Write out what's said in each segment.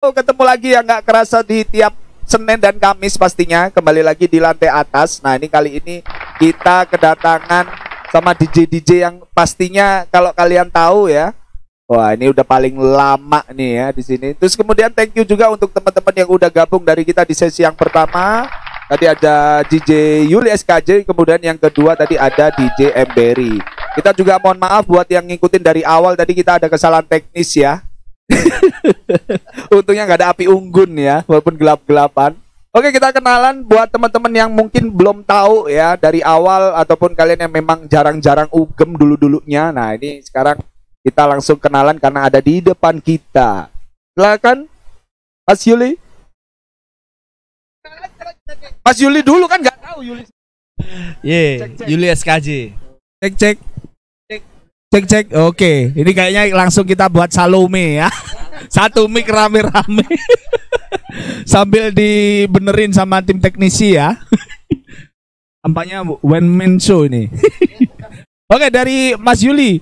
Oh, ketemu lagi ya nggak kerasa di tiap Senin dan Kamis pastinya kembali lagi di lantai atas. Nah ini kali ini kita kedatangan sama DJ yang pastinya kalau kalian tahu ya. Wah ini udah paling lama nih ya di sini. Terus kemudian thank you juga untuk teman-teman yang udah gabung dari kita di sesi yang pertama. Tadi ada DJ Yuli SKJ, kemudian yang kedua tadi ada DJ Embery. Kita juga mohon maaf buat yang ngikutin dari awal, tadi kita ada kesalahan teknis ya. Untungnya nggak ada api unggun ya, walaupun gelap-gelapan. Oke, kita kenalan buat teman-teman yang mungkin belum tahu ya dari awal, ataupun kalian yang memang jarang-jarang ugem dulu-dulunya. Nah ini sekarang kita langsung kenalan karena ada di depan kita. Silakan Mas Yuli. Mas Yuli dulu kan nggak tahu Yuli. Yuli SKJ. Cek. Oke, ini kayaknya langsung kita buat Salome ya. Satu mic rame-rame. Sambil dibenerin sama tim teknisi ya. Tampaknya one man show ini. Oke, dari Mas Yuli,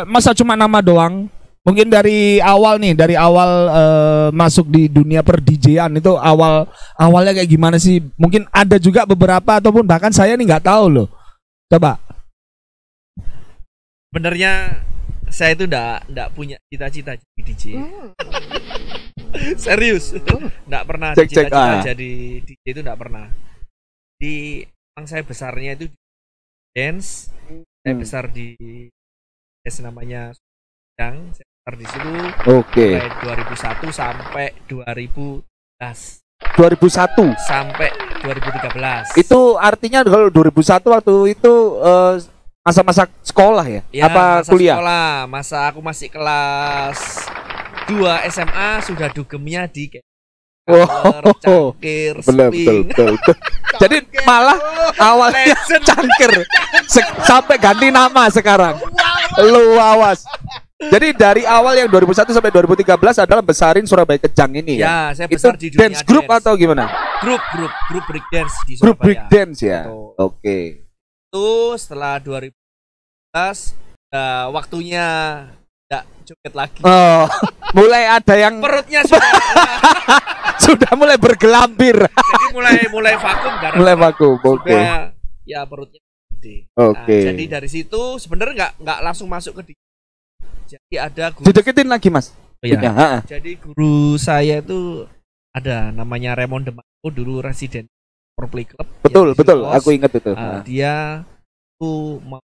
masa cuma nama doang? Mungkin dari awal nih, masuk di dunia per DJ-an itu awalnya kayak gimana sih? Mungkin ada juga beberapa ataupun bahkan saya nih nggak tahu loh. Coba. Sebenarnya saya itu enggak punya cita-cita jadi DJ. Serius. Enggak pernah cita-cita jadi DJ itu enggak pernah. Emang saya besarnya itu dance. Saya besar di namanya Sudang. Saya besar di situ. Oke. Mulai 2001 sampai 2011. 2001 sampai 2013. Itu artinya kalau 2001 waktu itu masa-masa sekolah ya? Apa masa kuliah? Sekolah, masa aku masih kelas 2 SMA sudah dugemnya di cangkir, sping. Betul. Jadi malah awalnya cangkir sampai ganti nama sekarang. Lu awas. Jadi dari awal yang 2001 sampai 2013 adalah besarin Surabaya Kejang ini ya. Ya, saya besar itu di dunia dance group atau gimana? Grup break dance di Surabaya. Grup break dance ya. Oke. Itu setelah 2011 waktunya enggak joget lagi. Oh, mulai ada yang perutnya sudah mulai bergelambir. Jadi mulai vakum karena mulai vakum. Oke. Ya perutnya gede. Oke. Jadi dari situ sebenarnya enggak langsung masuk ke jadi ada guru. Dideketin lagi Mas. Iya. Jadi guru saya itu ada namanya Raymond Demarco, dulu residen Play Club. Betul. Aku ingat itu. Dia tuh mau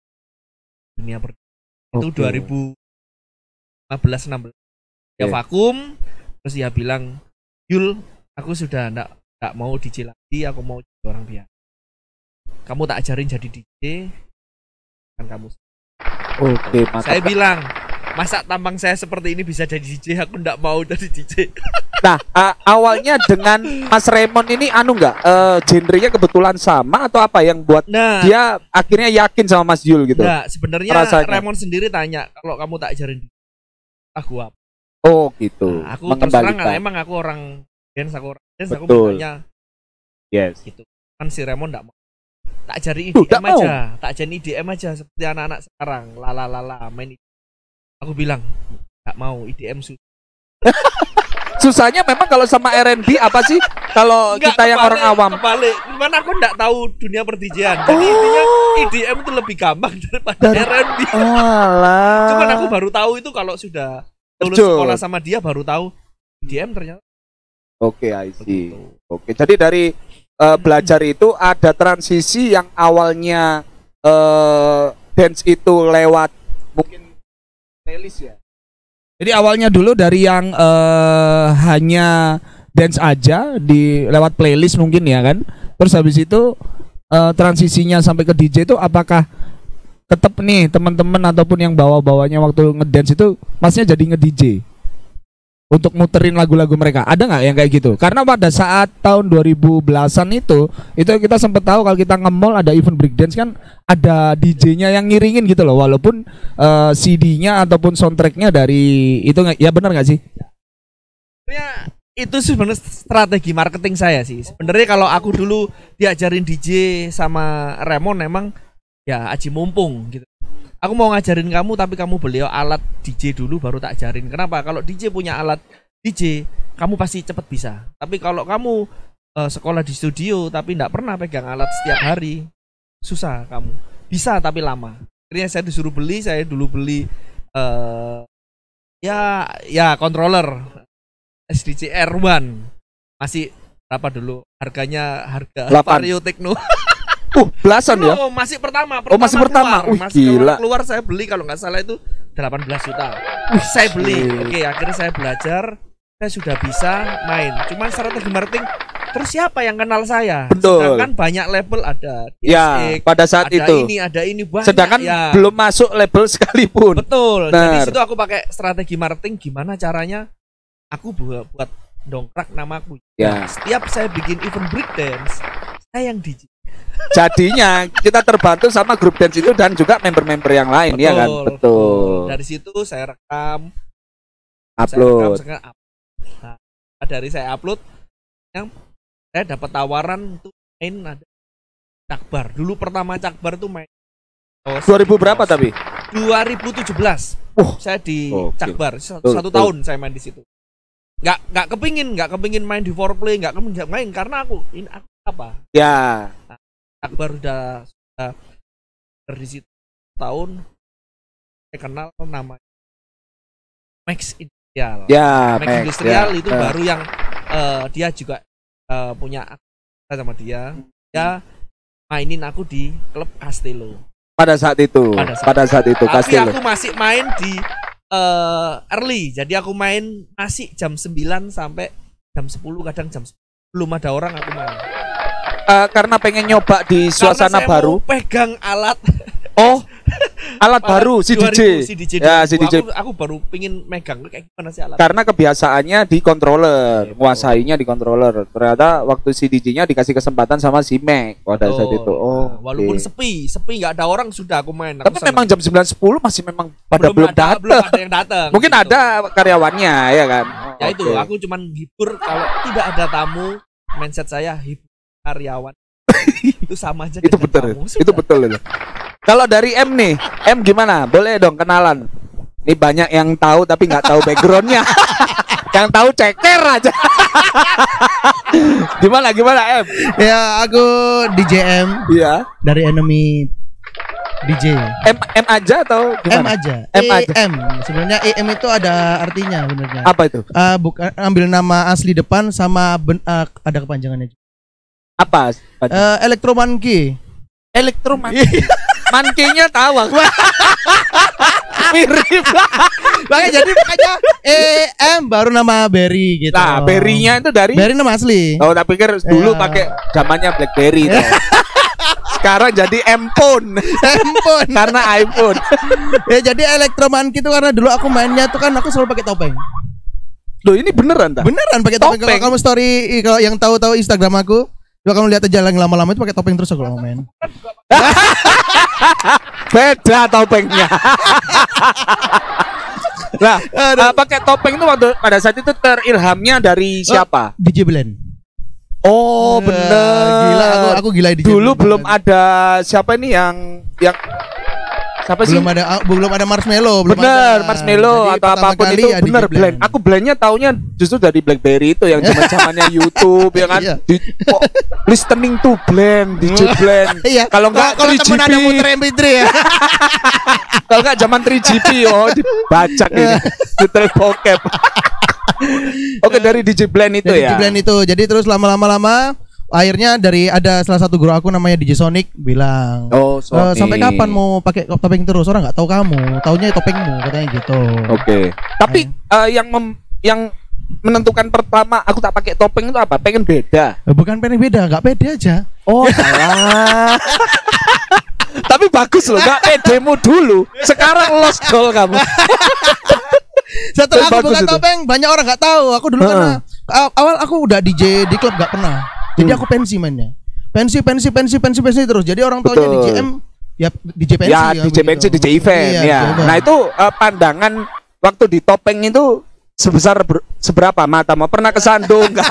dunia itu 2015-16. Dia vakum, terus dia bilang, "Yul, aku sudah enggak mau DJ lagi, aku mau jadi orang biasa. Kamu tak ajarin jadi DJ, kan kamu." Oke, saya bilang, masa tampang saya seperti ini bisa jadi DJ, aku enggak mau jadi DJ. Nah, awalnya dengan Mas Raymond ini genrenya kebetulan sama atau apa yang buat dia akhirnya yakin sama Mas Yul gitu? Nah, sebenarnya Raymond sendiri tanya, kalau kamu tak ajarin aku apa? Oh, gitu. Nah, aku terus terang emang aku orang dance, aku mintanya yes. Gitu. Kan si Raymond enggak mau. Tak ajarin IDM aja, tak ajarin IDM aja seperti anak-anak sekarang, main. Aku bilang, enggak mau, IDM susah. Susahnya memang kalau sama R&B apa sih? Kalau kita yang orang awam. Kebalik. Gimana aku enggak tahu dunia per-DJ-an. Jadi intinya IDM itu lebih gampang daripada R&B. Cuman aku baru tahu itu kalau sudah lulus sekolah sama dia, baru tahu IDM ternyata. Oke, I see. Oke, jadi dari belajar itu ada transisi yang awalnya dance itu lewat mungkin playlist ya. Jadi awalnya dulu dari yang hanya dance aja di lewat playlist mungkin ya kan. Terus habis itu transisinya sampai ke DJ itu apakah tetap nih teman-teman ataupun yang bawa-bawanya waktu ngedance itu masnya jadi nge-DJ untuk muterin lagu-lagu mereka? Ada nggak yang kayak gitu? Karena pada saat tahun 2010-an itu kita sempat tahu kalau kita nge-mall ada event breakdance kan ada DJ-nya yang ngiringin gitu loh, walaupun CD-nya ataupun soundtrack-nya dari itu ya benar nggak sih? Ya itu sebenarnya strategi marketing saya sih. Sebenarnya kalau aku dulu diajarin DJ sama Raymond emang ya aji mumpung gitu. Aku mau ngajarin kamu tapi kamu beli alat DJ dulu baru tak ajarin. Kenapa? Kalau DJ punya alat DJ, kamu pasti cepet bisa. Tapi kalau kamu sekolah di studio tapi tidak pernah pegang alat setiap hari, susah kamu. Bisa tapi lama. Akhirnya saya disuruh beli, saya dulu beli ya controller SDJ R1. Masih berapa dulu? Harganya harga Vario Techno. Belasan ya? Masih pertama masih pertama. Keluar saya beli kalau nggak salah itu 18 juta. Saya beli. Oke, akhirnya saya belajar. Saya sudah bisa main. Cuman strategi marketing, terus siapa yang kenal saya? Betul. Sedangkan banyak label ada. Ya, pada saat ada itu. Ada ini banyak. Sedangkan belum masuk label sekalipun. Betul. Jadi situ aku pakai strategi marketing. Gimana caranya? Aku buat dongkrak namaku. Ya. Setiap saya bikin event breakdance, saya yang DJ. Jadinya kita terbantu sama grup dance itu dan juga member-member yang lain. Ya kan? Betul. Dari situ saya rekam, upload. Nah, dari saya upload, yang saya dapat tawaran untuk main ada Cakbar. Dulu pertama Cakbar tuh main 2000 berapa tapi? 2017. Saya di Cakbar satu tahun saya main di situ. Nggak kepingin main di foreplay, nggak main karena aku apa? Ya. Nah, Cakbar udah di situ tahun. Saya kenal namanya Max Industrial. Ya, Max Industrial itu baru yang dia juga punya akta sama dia. Dia mainin aku di klub Castello. Pada saat itu tapi aku masih main di early. Jadi aku main masih jam 9 sampai jam 10, kadang jam 10. Belum ada orang aku main. Karena pengen nyoba di suasana baru. Pegang alat. Alat baru si DJ. Ya, si DJ. Aku baru pingin megang kayak gimana sih alat. Karena kebiasaannya di controller, menguasainya di controller. Ternyata waktu si DJ-nya dikasih kesempatan sama si Mac pada saat itu. Walaupun sepi nggak ada orang sudah aku main. Tapi memang jam 9.10 masih memang belum ada yang datang. Mungkin gitu. Ada karyawannya ya kan. Ya itu, aku cuman hibur kalau tidak ada tamu, mindset saya hibur karyawan. Itu sama aja. Itu betul. Itu betul itu. Kalau dari M nih, M gimana? Boleh dong kenalan. Ini banyak yang tahu tapi nggak tahu backgroundnya. Yang tahu ceker aja. Gimana M? Ya aku DJ M. Iya. Dari Enemy DJ. M aja atau gimana? M aja. M. Sebenarnya EM itu ada artinya benernya. Apa itu? Bukan ambil nama asli depan sama ada kepanjangannya. Apa? Elektromonkey. Elektromonkey. Mankinya tahu aku. Mirip. Makanya EM baru nama Berry gitu. Nah, Berry-nya itu dari Berry nama asli. Tak pikir dulu pakai zamannya BlackBerry itu. Sekarang jadi M-phone. Karena iPhone. Ya jadi Elektromonkey itu karena dulu aku mainnya tuh kan aku selalu pakai topeng. Loh, ini beneran tak? Beneran pakai topeng. Kalau kamu story, kalau yang tahu instagram aku, kalau kamu lihat aja yang lama-lama itu pakai topeng terus aku main. Beda topengnya. Nah, pakai topeng itu pada saat itu terilhamnya dari siapa? DJ Blend. Bener. Gila, aku gila DJ. Dulu belum ada siapa ini yang siapa sih? Belum ada Marshmello, bener, Marshmello atau apapun itu bener Blend. Aku Blendnya taunya justru dari BlackBerry itu yang zamannya YouTube ya kan. Listening to Blend, DJ Blend. Kalau enggak kalau temen ada muter MP3 ya. Kalau enggak zaman 3GP dibajak ini. Muter bokep. Oke, dari DJ Blend itu ya. DJ Blend itu. Jadi terus lama-lama akhirnya ada salah satu guru aku namanya DJ Sonic bilang, Sonic. Sampai kapan mau pakai topeng terus? Orang nggak tahu kamu, taunya topengmu katanya gitu. Oke. Tapi yang menentukan pertama aku tak pakai topeng itu apa? Pengen beda? Bukan pengen beda, nggak pede aja. Salah. Tapi bagus loh, nggak pedemu dulu. Sekarang lost goal kamu. Setelah aku buka topeng, banyak orang nggak tahu. Aku dulu karena awal aku udah DJ di klub nggak pernah. Jadi aku pensi mainnya. Pensi terus. Jadi orang taunya DJ M ya DJ pensi. Ya, DJ pensi, DJ event ya. Nah, itu pandangan waktu di topeng itu seberapa matamu? Pernah kesandung enggak?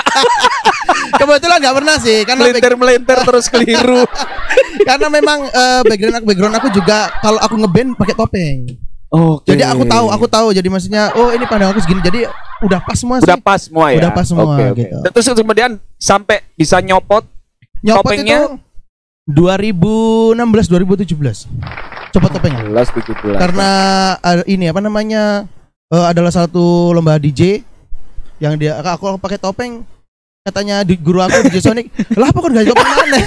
Kebetulan nggak pernah sih, karena melintir terus keliru. Karena memang background aku juga kalau aku ngeband pakai topeng. Jadi aku tahu. Jadi maksudnya ini pandangan aku segini. Jadi udah pas semua sih. Udah pas semua ya. Udah pas semua gitu. Terus kemudian sampai bisa nyopot topengnya itu 2016 2017. Copot topengnya. 17. Karena ini apa namanya? Adalah satu lomba DJ yang aku pakai topeng, katanya di guru aku DJ Sonic, lah apa kok enggak topeng mana?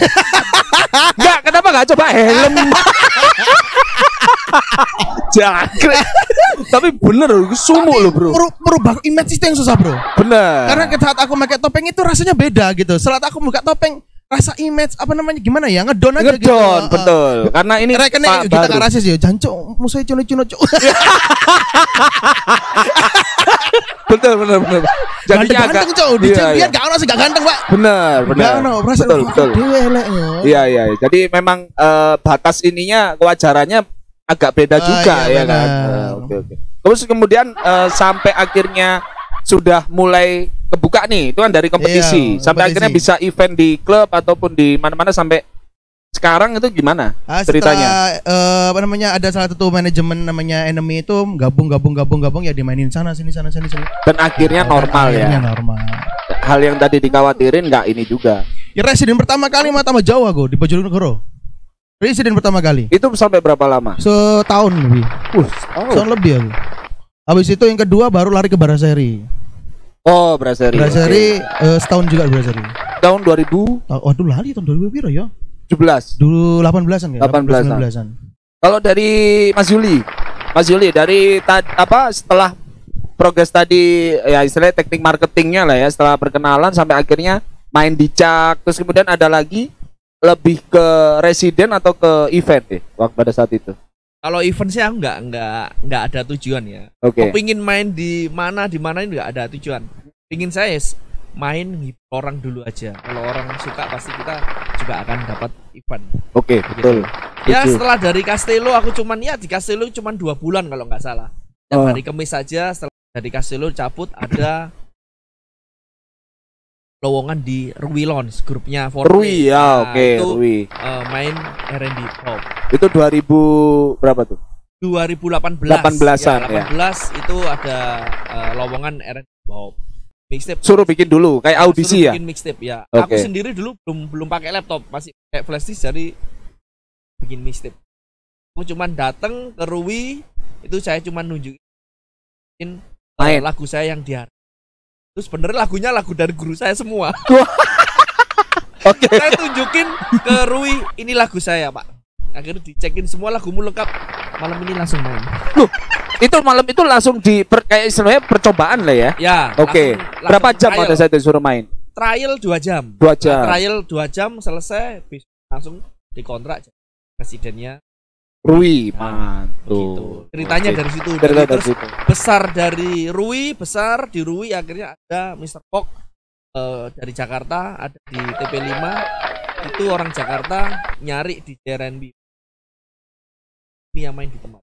Enggak, kenapa enggak coba helm? Jangkrik. Tapi bener loh, sumuk loh bro. Merubah image itu yang susah bro. Bener. Karena saat aku pakai topeng itu rasanya beda gitu. Setelah aku buka topeng, rasa image apa namanya gimana ya, ngedon aja gitu. Ngedon, betul. Karena ini rekennya kita kan rasis ya, jancuk musuhnya cuno cuk. betul. Jadinya agak ganteng cuk, di champion gak ono sih gak ganteng, Pak. Bener. Gak ono, betul. Iya. Jadi memang batas ininya kewajarannya agak beda juga ya kan. Oke. Terus kemudian sampai akhirnya sudah mulai kebuka nih, itu kan dari kompetisi sampai akhirnya bisa event di klub ataupun di mana-mana sampai sekarang itu gimana ceritanya? Apa namanya, ada salah satu manajemen namanya Enemy itu gabung ya, dimainin sana sini. Dan akhirnya normal ya. Normal. Hal yang tadi dikhawatirin nggak ini juga. Ya residen pertama kali tambah Jawa gue di Bojonegoro. Residen pertama kali. Itu sampai berapa lama? Setahun lebih. Setahun lebih aku. Habis itu yang kedua baru lari ke Baraseri. Oh, Baraseri. Setahun juga Baraseri. Tahun 2000? Waduh, lari tahun 2000 piro ya? 17. Dulu 18-an ya? 18-an. Kalau dari Mas Yuli dari setelah progres tadi ya, istilahnya teknik marketingnya lah ya, setelah perkenalan sampai akhirnya main di Cak, terus kemudian ada lagi lebih ke residen atau ke event waktu pada saat itu? Kalau event sih aku nggak ada tujuan ya. Oke. Pingin main di mana ini nggak ada tujuan. Pingin saya main orang dulu aja. Kalau orang suka pasti kita juga akan dapat event. Oke, betul. Ya setelah dari Castello aku di Castello cuman 2 bulan kalau nggak salah. Dan hari Kamis saja setelah dari Castello cabut ada lowongan di Rui Lounge, grupnya Rui ya, oke. Rui. Main R&B pop. Itu 2000 berapa tuh? 2018. 18-an ya. 18 itu ada lowongan R&B pop. Mixtape. Suruh bikin dulu kayak audisi ya. Bikin mixtape ya. Okay. Aku sendiri dulu belum pakai laptop, masih pakai flash disk, jadi bikin mixtape. Aku cuman datang ke Rui, itu saya cuman nunjukin lagu saya yang di terus bener lagunya lagu dari guru saya semua. Oke. Saya tunjukin ke Rui, ini lagu saya Pak. Akhirnya dicekin semua lagumu lengkap. Malam ini langsung main. Loh, itu malam itu langsung kayak istilahnya percobaan lah ya. Ya. Oke. Berapa jam pada saat itu suruh main? Trial 2 jam. 2 jam. Nah, trial 2 jam selesai, langsung dikontrak presidennya Rui, mantul. Gitu. Ceritanya dari situ. Terus besar dari Rui, besar di Rui akhirnya ada Mr. Pok dari Jakarta, ada di TP5. Itu orang Jakarta nyari di R&B. Ini yang main di tempat.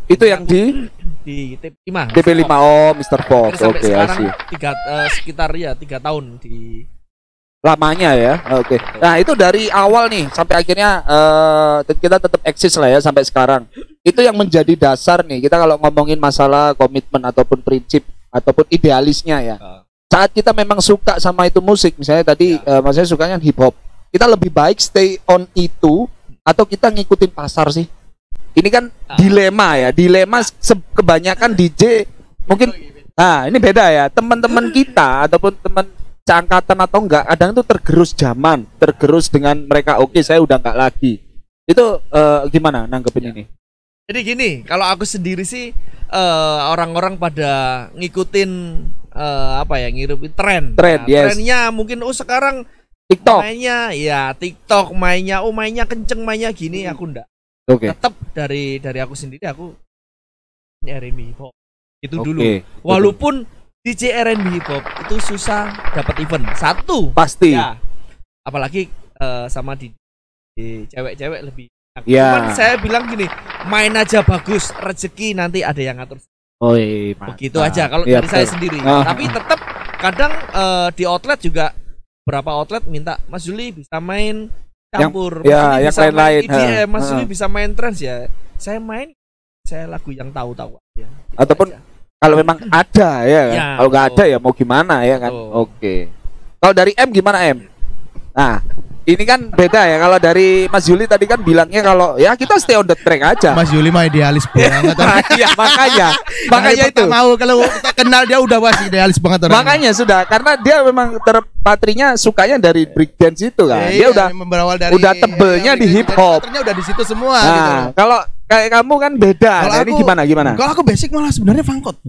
Itu yang di TP5. TP5 Mr. Pok. Oke, sekarang sekitar 3 tahun di lamanya ya. Oke. Nah, itu dari awal nih sampai akhirnya kita tetap eksis lah ya sampai sekarang. Itu yang menjadi dasar nih. Kita kalau ngomongin masalah komitmen ataupun prinsip ataupun idealisnya ya. Saat kita memang suka sama itu musik, misalnya tadi maksudnya sukanya hip hop. Kita lebih baik stay on itu atau kita ngikutin pasar sih? Ini kan dilema ya. Dilema kebanyakan DJ mungkin ini beda ya. Teman-teman kita ataupun teman seangkatan atau enggak, kadang itu tergerus zaman, tergerus dengan mereka saya udah enggak lagi. Itu gimana nanggepin ini? Jadi gini, kalau aku sendiri sih orang-orang pada ngikutin ngikutin tren. Yes. Trennya mungkin sekarang TikTok. Mainnya ya TikTok, mainnya kenceng, mainnya gini, aku enggak. Oke. Tetap dari aku sendiri aku R&B pop. Itu dulu. Walaupun DJ R&B hip hop itu susah dapat event. Satu pasti ya. Apalagi sama di cewek-cewek lebih. Cuman saya bilang gini, main aja bagus, rezeki nanti ada yang ngatur. Begitu aja kalau dari saya sendiri. Tapi tetap kadang di outlet juga berapa outlet minta Mas Juli bisa main campur, yang lain-lain. Mas Juli bisa main trance ya. Saya main lagu yang tahu-tahu ya. Ataupun Kalau memang ada ya kan. Ya, Kalau nggak betul. ada ya mau gimana ya kan. Betul. Oke. Kalau dari M gimana M? Nah, ini kan beda ya. Kalau dari Mas Yuli tadi kan bilangnya kalau ya kita stay on the track aja. Mas Yuli mah idealis banget. Iya, makanya Dari itu. pertama kalau kita kenal dia udah pasti idealis banget orangnya. Makanya sudah karena dia memang terpatrinya sukanya dari breakdance itu kan. Dia Iya, udah berawal dari udah tebelnya di hip hop. Ternyata udah di situ semua gitu. Nah, kalau kayak kamu kan beda. Kalau Nah, ini aku- gimana? Kalau aku basic malah sebenarnya fangkot.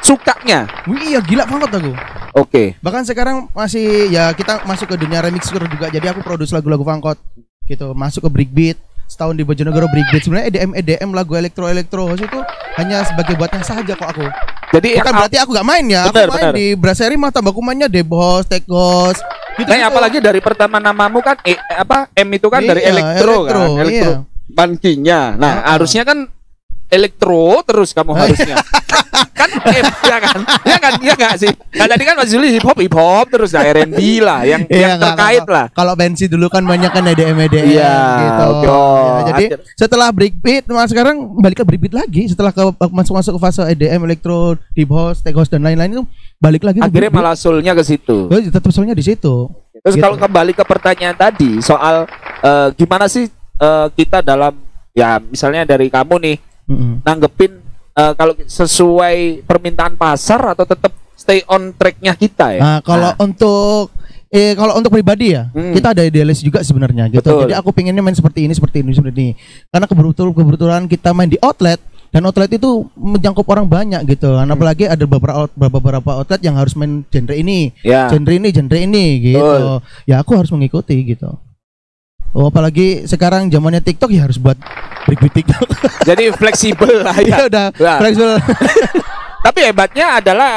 Sukanya. Iya gila fangkot aku. Oke. Bahkan sekarang masih ya kita masuk ke dunia remixer juga. Jadi aku produce lagu-lagu fangkot gitu. Masuk ke breakbeat. Setahun di Bojonegoro breakbeat. Sebenarnya EDM lagu elektro itu hanya sebagai buatnya saja kok aku. Jadi Bukan berarti aku gak main ya. Bener, Aku main bener. di Brasserie mah tambah aku mainnya Debos, Tekos. Gitu, Nah, apalagi dari pertama namamu kan M itu kan dari Iya, elektro kan, elektro iya. bankinya. Nah, harusnya kan elektro terus kamu harusnya. Kan M ya kan? Ya enggak sih? Nah, tadi kan Mas Juli hip hop terus nah, R&B lah yang Iya, yang terkait lah. Kalau Bensi dulu kan banyak kan EDM Iya, gitu. oke. Ya, jadi setelah breakbeat, mas sekarang balik ke breakbeat lagi. Setelah masuk ke fase EDM, elektro, deep house, tech house dan lain-lain itu balik lagi. ke Akhirnya breakbeat. malah soulnya ke situ. Oh, tetap soalnya di situ. Terus Gitu. kalau kembali ke pertanyaan tadi soal gimana sih kita dalam ya misalnya dari kamu nih nanggepin kalau sesuai permintaan pasar atau tetap stay on tracknya kita ya. Nah, kalau untuk pribadi ya, kita ada idealis juga sebenarnya gitu. Betul. Jadi aku pengennya main seperti ini. Karena kebetulan kita main di outlet dan outlet itu menjangkau orang banyak gitu. Dan apalagi ada beberapa outlet yang harus main genre ini, Ya. genre ini gitu. Betul. Ya aku harus mengikuti gitu. Oh, apalagi sekarang zamannya TikTok ya harus buat breakbeat TikTok. Jadi fleksibel lah Ya ya. udah Nah, fleksibel. tapi hebatnya adalah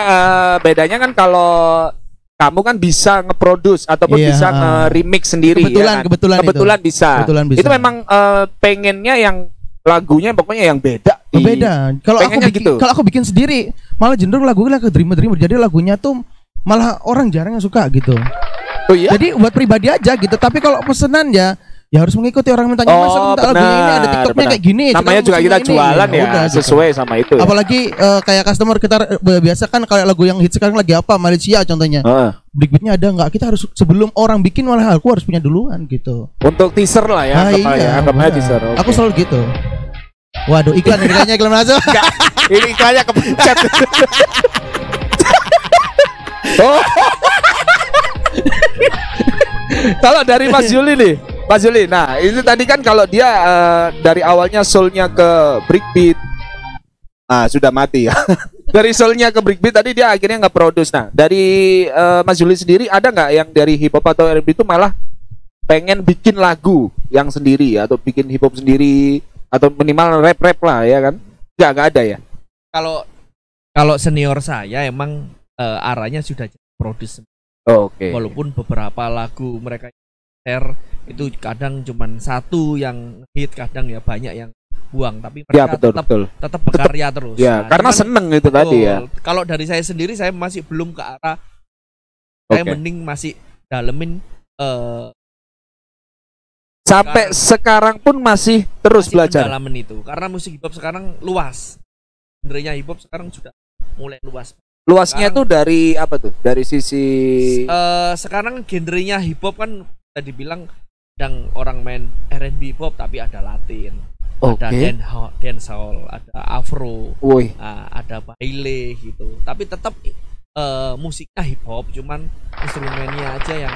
bedanya kan kalau kamu kan bisa nge-produce ataupun Iya, bisa nge-remix sendiri kebetulan, ya kan? kebetulan itu. bisa. Kebetulan bisa. Itu memang pengennya yang lagunya pokoknya yang beda. Beda. Kalau aku pengennya bikin, gitu. kalau aku bikin sendiri, malah cenderung lagunya ke dreamer. Jadi lagunya tuh malah orang jarang yang suka gitu. Oh iya. Jadi buat pribadi aja gitu. Tapi kalau pesanan ya harus mengikuti orang mintanya. Mas, aku minta lagu ini ada TikToknya benar. kayak gini. Namanya sekarang juga kita musiknya ini. jualan ya, Udah, gitu. sesuai sama itu. Ya. Apalagi kayak customer kita biasa kan kalau lagu yang hit sekarang lagi apa Malaysia contohnya. Breakbeatnya ada nggak? Kita harus sebelum orang bikin malah aku harus punya duluan gitu. Untuk teaser lah ya, anggapnya benar. teaser. Aku selalu gitu. Waduh, iklan ini kayaknya iklan masuk. Enggak, ini iklannya kepencet. Oh. Kalau dari Mas Yuli nih, Mas Yuli. Nah, ini tadi kan kalau dia dari awalnya soulnya ke breakbeat, sudah mati ya. Dari soulnya ke breakbeat tadi dia akhirnya nggak produce. Nah, dari Mas Yuli sendiri ada nggak yang dari hip hop atau R&B itu malah pengen bikin lagu yang sendiri atau bikin hip hop sendiri atau minimal rap lah ya kan? Nggak ada ya. Kalau senior saya emang arahnya sudah produce. Oke. Walaupun beberapa lagu mereka share itu kadang cuman satu yang hit, kadang ya banyak yang buang, tapi Ya, mereka betul, tetap berkarya terus. Ya, Nah, karena cuman- seneng itu tadi ya. Kalau dari saya sendiri saya masih belum ke arah saya Oke. mending masih dalemin Sampai sekarang pun masih terus masih belajar. pendalaman itu karena musik hip hop sekarang luas. Genrenya hip hop sekarang sudah mulai luas. Luasnya Sekarang- tuh dari apa tuh? Dari sisi Sekarang genrenya hip hop kan bisa dibilang kadang orang main R&B hip hop tapi ada Latin, ada Oke. dancehall, ada Afro, woi. ada baile gitu. Tapi tetap musiknya hip hop, cuman instrumennya aja yang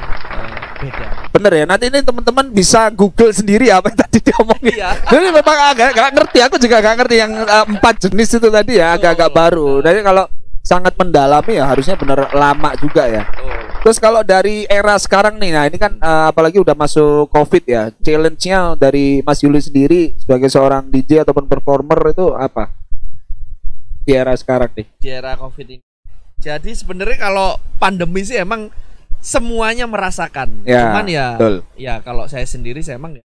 beda. Bener ya. Nanti ini teman-teman bisa Google sendiri apa yang tadi diomongin. Iya. Jadi memang agak gak ngerti. Aku juga gak ngerti yang 4 jenis itu tadi ya. Agak-agak baru. Jadi kalau sangat mendalami ya harusnya bener lama juga ya. Terus kalau dari era sekarang nih, nah ini kan apalagi udah masuk COVID ya, challenge-nya dari Mas Yuli sendiri sebagai seorang DJ ataupun performer itu apa? Di era sekarang nih. Di era COVID ini. Jadi sebenarnya kalau pandemi sih emang semuanya merasakan. Ya, Cuman ya, betul. ya kalau saya sendiri saya emang ya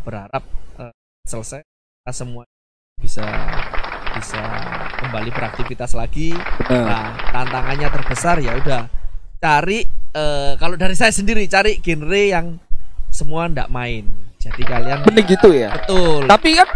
berharap selesai kita semua bisa kembali beraktivitas lagi. Nah, tantangannya terbesar ya udah cari kalau dari saya sendiri cari genre yang semua ndak main. Jadi kalian Bener gitu ya. betul. Tapi kan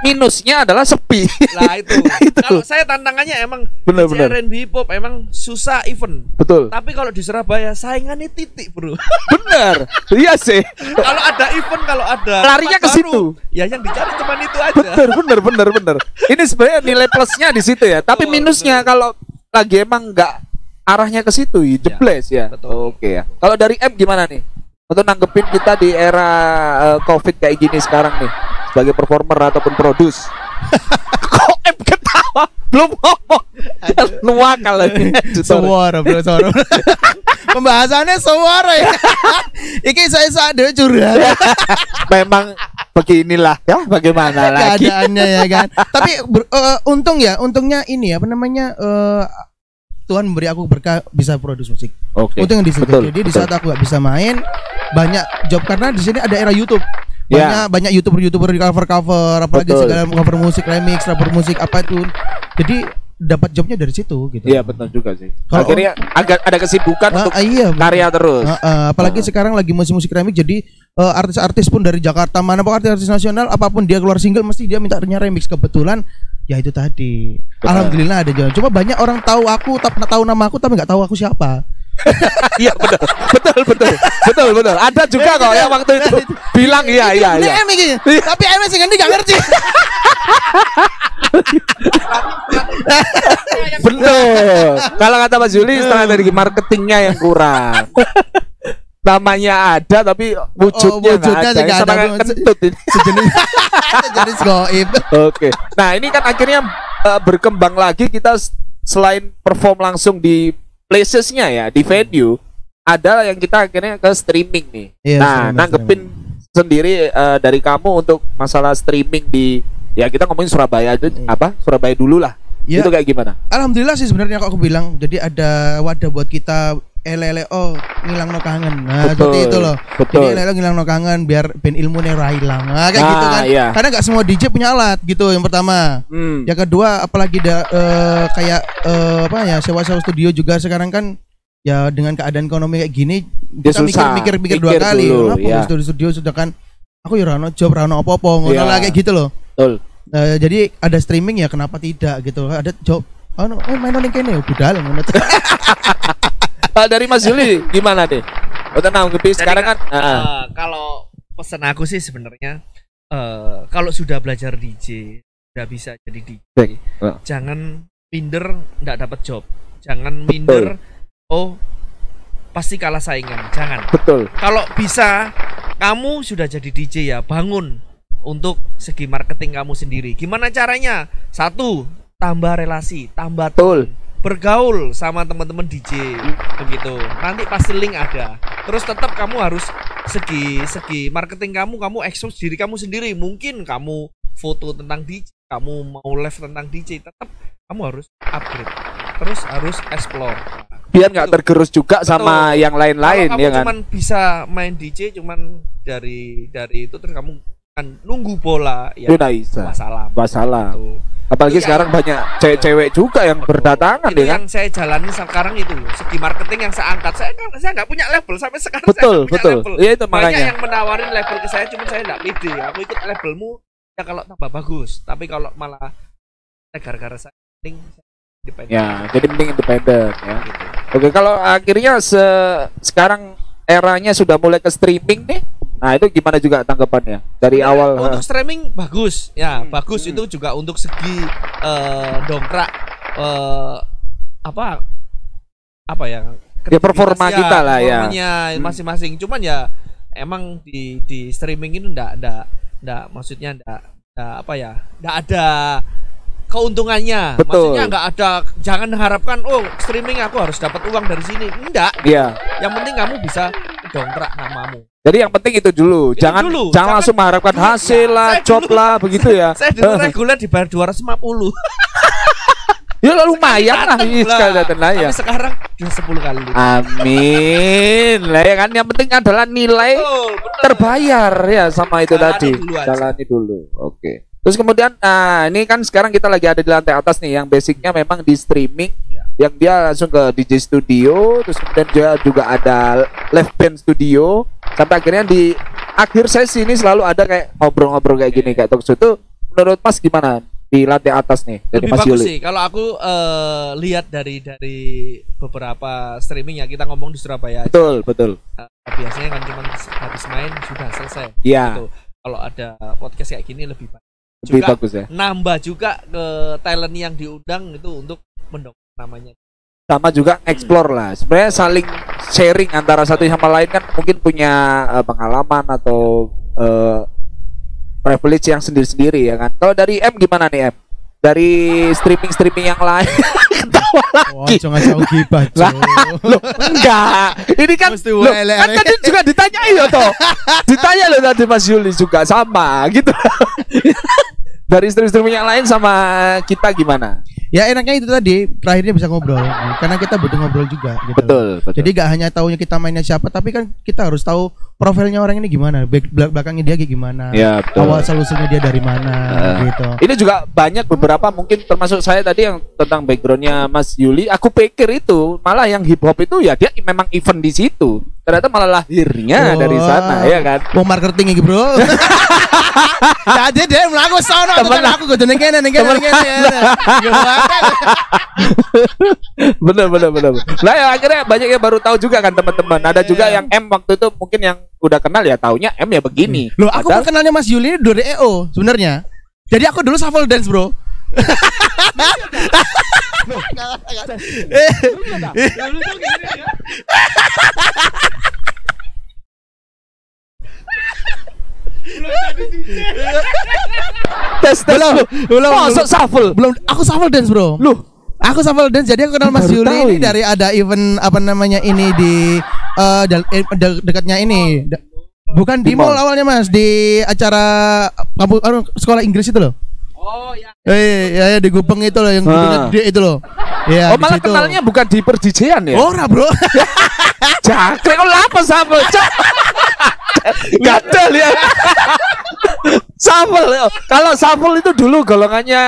minusnya adalah sepi. Lah itu. Itu. Kalau saya tantangannya emang Bener. R&B pop emang susah event. Betul. Tapi kalau di Surabaya saingannya titik, Bro. Bener. Iya sih. Kalau ada event, kalau ada Larinya ke tempat situ. baru, ya yang dicari cuma itu aja. Bener. Ini sebenarnya nilai plusnya di situ ya. Tapi minusnya kalau lagi emang nggak arahnya ke situ, jebles ya. Betul. Oke ya. Kalau dari M gimana nih? Untuk nanggepin kita di era COVID kayak gini sekarang nih, sebagai performer ataupun produce. Kok M ketawa? Belum ngomong. Nuwakal lagi. Suara bro, suara. Pembahasannya suara ya. Iki saya ada curhat. Memang beginilah ya, bagaimana lagi keadaannya ya kan. Tapi untungnya ini apa namanya Tuhan memberi aku berkah bisa produce musik. Oke. Untung di situ. Betul, Jadi di saat aku gak bisa main, banyak job karena di sini ada era YouTube. Banyak YouTuber di cover, apalagi Betul. segala cover musik, remix, rapper musik apa itu. Jadi dapat jobnya dari situ gitu. Iya betul juga sih. Kalau Akhirnya agak ada kesibukan untuk iya, karya terus. apalagi sekarang lagi musik remix, jadi artis-artis pun dari Jakarta mana pun artis nasional apapun dia keluar single mesti dia minta remix. Kebetulan ya itu tadi. Betul. Alhamdulillah ada jalan. Cuma banyak orang tahu aku tapi tahu nama aku tapi nggak tahu aku siapa. Iya betul. Ada juga kok yang waktu itu bilang iya. Ini M ini. Tapi M sih nggak ngerti. Betul. Kalau kata Mas Juli setengah dari marketingnya yang kurang. Namanya ada tapi wujudnya nggak ada. Sama kayak kentut ini. Sejenis goib. Oke. Nah ini kan akhirnya berkembang lagi, kita selain perform langsung di placesnya ya, di venue, ada yang kita akhirnya ke streaming nih. Iya, Nah nanggepin sendiri dari kamu untuk masalah streaming di, ya kita ngomongin Surabaya aja, Surabaya dulu lah. Ya. Itu kayak gimana? Alhamdulillah sih sebenarnya kok aku bilang. Jadi ada wadah buat kita ngilang no kangen. Nah, seperti itu loh. Betul. Jadi ngilang no kangen biar ben ilmunya ora hilang. Nah, kayak gitu kan. Iya. Karena nggak semua DJ punya alat gitu yang pertama. Yang kedua apalagi kayak sewa-sewa studio juga sekarang kan ya dengan keadaan ekonomi kayak gini kita mikir dua kali. Kenapa studio sudah kan aku ya rano job rano apa-apa ngono lah kayak gitu loh. Betul. Jadi ada streaming ya kenapa tidak gitu. Ada job main ning kene budal ngono. Dari Mas Juli gimana deh? Tenang, sekarang kan kalau pesan aku sih sebenarnya kalau sudah belajar DJ, sudah bisa jadi DJ, jangan minder nggak dapat job, jangan minder pasti kalah saingan, jangan. Betul. Kalau bisa kamu sudah jadi DJ ya, bangun untuk segi marketing kamu sendiri. Gimana caranya? Satu, tambah relasi, tambah betul. Bergaul sama teman-teman DJ begitu. Nanti pasti link ada. Terus tetap kamu harus segi marketing kamu expose diri kamu sendiri. Mungkin kamu foto tentang DJ, kamu mau live tentang DJ, tetap kamu harus upgrade. Terus harus explore. Biar nggak tergerus juga sama yang lain-lain ya kan. Cuman bisa main DJ cuman dari itu terus kamu kan nunggu bola ya. Wassalam. Apalagi sekarang banyak cewek-cewek juga yang berdatangan ya kan. Yang saya jalani sekarang itu segi marketing yang saya angkat. Saya nggak punya level sampai sekarang. Betul. Iya itu makanya. Banyak makanya. yang menawarin level ke saya, cuma saya nggak pede. Aku ikut levelmu ya kalau tambah bagus. Tapi kalau malah gara-gara saya independen. Ya, jadi mending independen ya. Gitu. Oke, kalau akhirnya sekarang eranya sudah mulai ke streaming nih. Nah itu gimana juga tanggapannya dari awal? Untuk streaming bagus, ya bagus itu juga untuk segi dongkrak apa ya? Ya performa kita lah ya. Masing-masing. Cuman ya emang di streaming itu ndak maksudnya ndak ada keuntungannya. Betul. Maksudnya nggak ada, jangan harapkan streaming aku harus dapat uang dari sini. Enggak. Iya. Yang penting kamu bisa dongkrak namamu. Jadi yang penting itu dulu. Jangan langsung mengharapkan hasil lah, job lah begitu ya. Saya dulu reguler dibayar 250. Ya lumayan lah sekali datang lah ya. Tapi sekarang udah 10 kali. Amin. Lah ya kan yang penting adalah nilai terbayar ya sama itu tadi. Jalani dulu. Oke. Terus kemudian ini kan sekarang kita lagi ada di lantai atas nih yang basicnya memang di streaming yang dia langsung ke DJ studio, terus kemudian dia juga ada live band studio, sampai akhirnya di akhir sesi ini selalu ada kayak ngobrol-ngobrol kayak gini kayak talk show itu menurut Mas gimana di lantai atas nih dari Lebih Mas bagus Yuli? sih kalau aku lihat dari beberapa streaming ya, kita ngomong di Surabaya aja. Betul. Biasanya kan cuma habis main sudah selesai. Iya. Gitu. Kalau ada podcast kayak gini lebih bagus. Lebih Juga bagus ya. nambah juga ke talent yang diundang itu untuk mendongkrak namanya. Sama juga explore lah. Sebenarnya saling sharing antara satu sama lain kan mungkin punya pengalaman atau privilege yang sendiri-sendiri ya kan. Kalau dari M gimana nih M? Dari streaming yang lain ketawa lagi. Jangan jauh gibah. Loh, enggak. Ini kan Mesti loh, wele, kan wele. tadi juga ditanya ya toh. Ditanya loh tadi Mas Yuli juga sama gitu. Dari streaming yang lain sama kita gimana? Ya enaknya itu tadi, terakhirnya bisa ngobrol. Karena kita butuh ngobrol juga gitu. Betul. Jadi gak hanya taunya kita mainnya siapa, tapi kan kita harus tahu profilnya orang ini gimana, belakangnya dia kayak gimana, Ya, betul. awal solusinya dia dari mana gitu. Ini juga banyak beberapa mungkin termasuk saya tadi yang tentang backgroundnya Mas Yuli. Aku pikir itu malah yang hip hop itu ya dia memang event di situ. Ternyata malah lahirnya dari sana ya kan. Mau marketing iki, Bro. Jadi dia mlaku sono tekan aku kudu ning kene. Bener. Nah ya akhirnya banyak yang baru tahu juga kan teman-teman. Ada juga yang M waktu itu mungkin yang udah kenal ya taunya M ya begini. Loh, aku kenalnya Mas Yuli ini dari EO sebenarnya. Jadi aku dulu shuffle dance, Bro. Tes belum masuk shuffle. Belum, aku shuffle dance, Bro. Loh, Aku shuffle dance, jadi aku kenal Mas Baru Yuli tahu ini ini. dari ada event apa namanya ini di dekatnya ini. Bukan di Di mall mall. awalnya Mas, di acara sekolah Inggris itu loh. Oh ya. Ya di Gupeng itu loh yang gede itu loh. Ya, oh di malah situ. kenalnya bukan di perdijean ya? Ora, Bro. Jangkrik kok apa shuffle? Gadel ya. Shuffle. Kalau shuffle itu dulu golongannya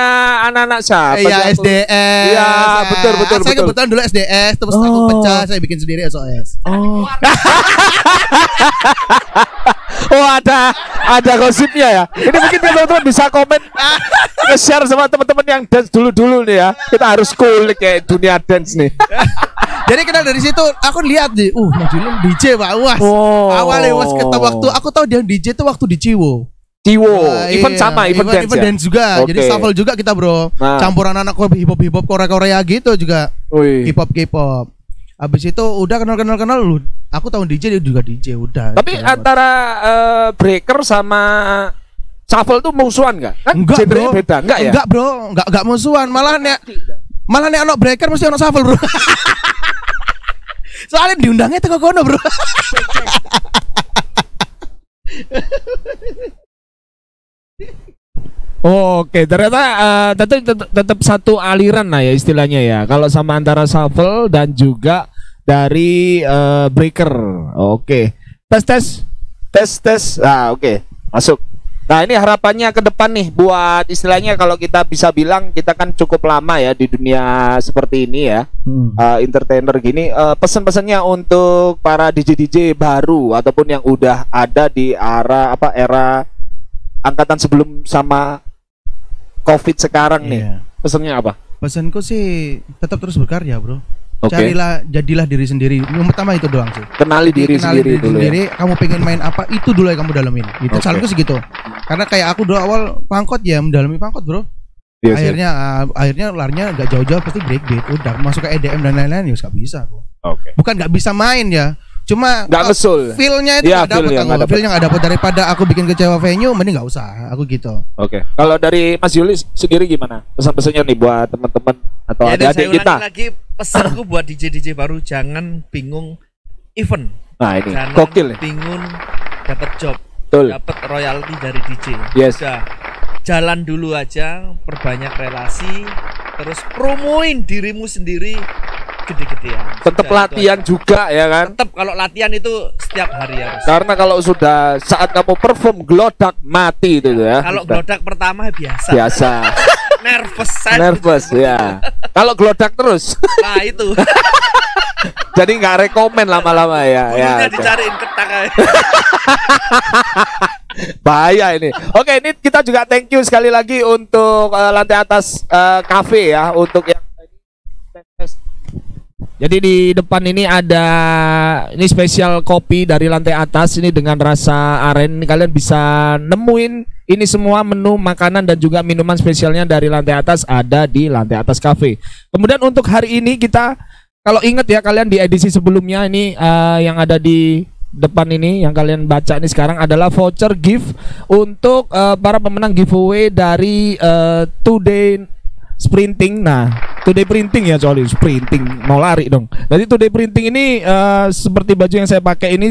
anak-anak siapa? Iya, sih aku? SDS. Iya, betul. Saya kebetulan dulu SDS, terus aku pecah, saya bikin sendiri SOS. Oh ada gosipnya ya. Ini mungkin teman-teman bisa komen, nge-share sama teman-teman yang dance dulu nih ya. Kita harus kulik kayak dunia dance nih. Jadi kenal dari situ, aku lihat sih, Mas Julian DJ Pak, was. Oh. Awalnya was waktu aku tahu dia DJ itu waktu di Ciwo. Ciwo, event Iya, sama event dance. event Ya? dance juga. Jadi Oke. shuffle juga kita, Bro. Nah. Campuran anak hip hop Korea gitu juga. Wih. K-pop. Habis itu udah kenal lu. Aku tahu DJ, dia juga DJ udah. Tapi Jalan. antara breaker sama shuffle tuh musuhan nggak? Kan Enggak, genrenya Bro. beda enggak ya? Enggak, Bro. Enggak musuhan, malah nek ono breaker mesti ono shuffle, Bro. Soalnya diundangnya teko kono, Bro. Oke, ternyata tetap satu aliran lah ya istilahnya ya. Kalau sama antara shuffle dan juga dari breaker. Oke. Tes. Ah, oke. Masuk. Nah, ini harapannya ke depan nih buat istilahnya kalau kita bisa bilang kita kan cukup lama ya di dunia seperti ini ya. Entertainer gini, pesan-pesannya untuk para DJ baru ataupun yang udah ada di era angkatan sebelum sama COVID sekarang nih. Iya. Pesannya apa? Pesanku sih tetap terus berkarya, Bro. Oke. Jadilah diri sendiri. Yang pertama itu doang sih. Kenali diri Kenali sendiri diri dulu sendiri, ya. kamu pengen main apa itu dulu yang kamu dalamin. Itu Oke. salahku segitu. Karena kayak aku dulu awal pangkot ya mendalami pangkot, Bro. Iya sih. Akhirnya larinya nggak jauh-jauh pasti breakbeat. Udah masuk ke EDM dan lain-lain ya nggak bisa aku. Oke. Bukan nggak bisa main ya. Cuma Nggak ngesul. feel-nya itu Iya, nggak dapet feel-nya aku. nggak dapet. Feel-nya nggak dapet daripada aku bikin kecewa venue, mending nggak usah. Aku gitu. Oke. Kalau dari Mas Yuli sendiri gimana? Pesan-pesannya nih buat teman-teman atau Ya, dan saya adik-adik ulangi kita. lagi pesanku buat DJ baru, jangan bingung event. Nah, ini Jangan gokil ya. bingung dapat job, Betul. dapat royalti dari DJ. Yes. Udah, jalan dulu aja, perbanyak relasi, terus promoin dirimu sendiri gede-gedean. Tetap Sudah, latihan itu aja. juga ya kan? Tetap kalau latihan itu setiap hari harus. Karena kalau sudah saat kamu perform gelodak mati itu ya. Kalau Sudah. gelodak pertama biasa. Biasa. Nervous saya. Nervous ya. Kalau gelodak terus Nah itu. jadi nggak rekomen lama-lama ya. Ya. Gurunya oke. dicariin ketak aja. Bahaya ini. Oke, ini kita juga thank you sekali lagi untuk lantai atas cafe ya untuk yang Jadi di depan ini ada ini spesial kopi dari lantai atas ini dengan rasa aren. Kalian bisa nemuin ini semua menu makanan dan juga minuman spesialnya dari lantai atas ada di lantai atas cafe. Kemudian untuk hari ini kita kalau ingat ya kalian di edisi sebelumnya ini yang ada di depan ini yang kalian baca ini sekarang adalah voucher gift untuk para pemenang giveaway dari Today Sprinting. Nah, Today Printing ya soalnya sprinting mau lari dong. Jadi Today Printing ini seperti baju yang saya pakai ini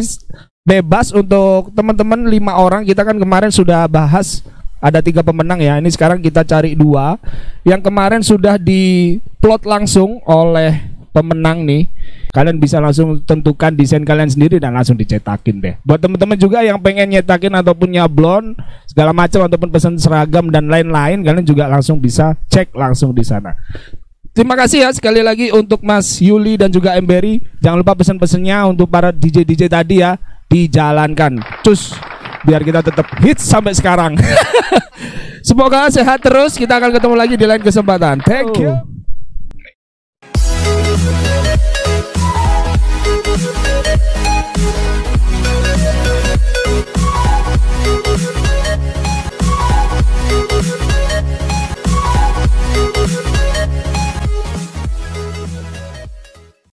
bebas untuk teman-teman 5 orang. Kita kan kemarin sudah bahas ada 3 pemenang ya. Ini sekarang kita cari 2 yang kemarin sudah diplot langsung oleh pemenang nih. Kalian bisa langsung tentukan desain kalian sendiri dan langsung dicetakin deh. Buat teman-teman juga yang pengen nyetakin ataupun nyablon segala macam ataupun pesan seragam dan lain-lain, kalian juga langsung bisa cek langsung di sana. Terima kasih ya sekali lagi untuk Mas Yuli dan juga Emberi. Jangan lupa pesan-pesannya untuk para DJ tadi ya dijalankan. Cus biar kita tetap hits sampai sekarang. Semoga sehat terus. Kita akan ketemu lagi di lain kesempatan. Thank you. We'll be right back.